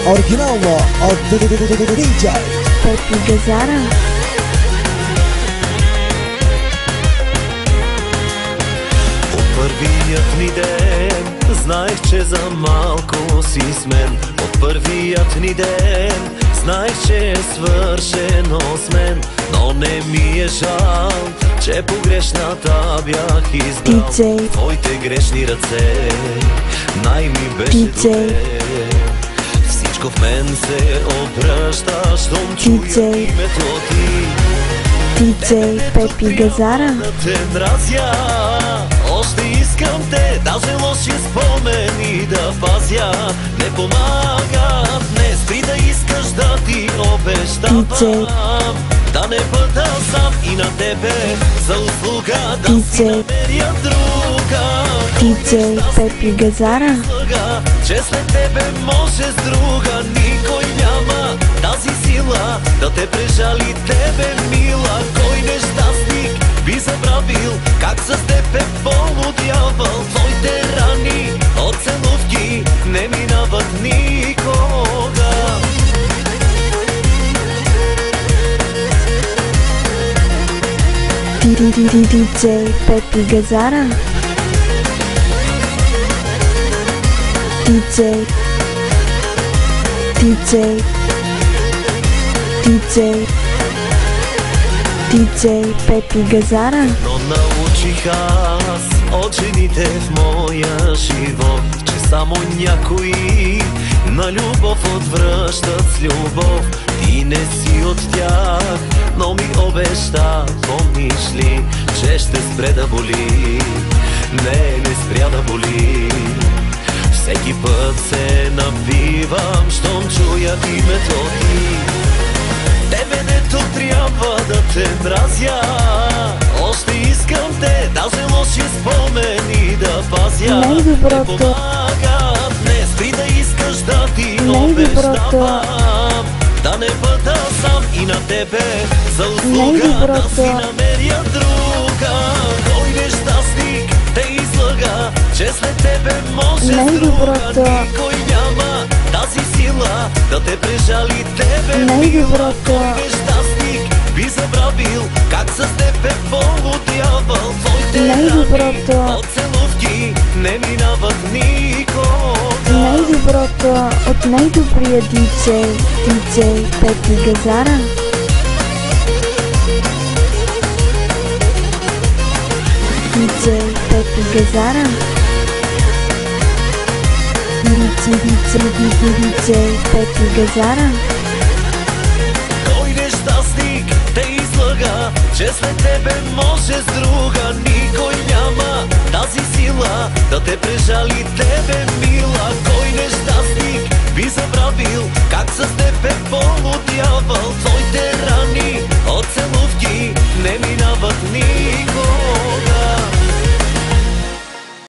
Оригинално от DJ Пепи Газара. От първият ни ден знаех, че за малко си с мен. От първият ни ден знаех, че е свършено с мен. Но не ми е жал, че погрешната бях избрал. DJ. Твоите грешни ръце най-ми беше DJ. добре. Всичко в мен се обръща, щом чуя името ти. DJ Пепи Газара. Да те мразя, още искам те, даже лоши спомени да пазя. Не помагат, не спри да искаш да ти обещавам. Да не бъда сам и на тебе за услуга да си намеря друга. DJ Пепи Газара. Че след тебе може с друга, никой няма тази сила да те прежали тебе, мила. Кой нещастник би забравил как с теб е полудявал. Твоите рани от целувки не минават никога. DJ Пепи Газара. DJ Пепи Газара. Но научих аз от жените в моя живот, че само някои на любов отвръщат с любов. Ти не си от тях, но ми обеща, помниш ли, че ще спре да боли. Не спря да боли. Всеки път се напивам, щом чуя името ти. Тебе дето трябва да те мразя, още искам те, даже лоши спомени да пазя. Най-доброто. Не помагат, не спри да искаш да ти обещавам. Да не бъда сам и на тебе за услуга да си намеря друга. Кой нещастник те излага, че след тебе може с друга. Никой няма тази сила да те прежали тебе, мила. Кой нещастник би забравил как с теб е полудявал. Твоите рани от целувки не минават никога. Най-доброто от най-добрия DJ Пепи Газара. DJ Пепи Газара. DJ Пепи Газара. Кой нещастник те излага, че след тебе може с друга. Никой няма тази сила да те прежали тебе, мила. Кой нещастник би забравил как с теб е полудявал.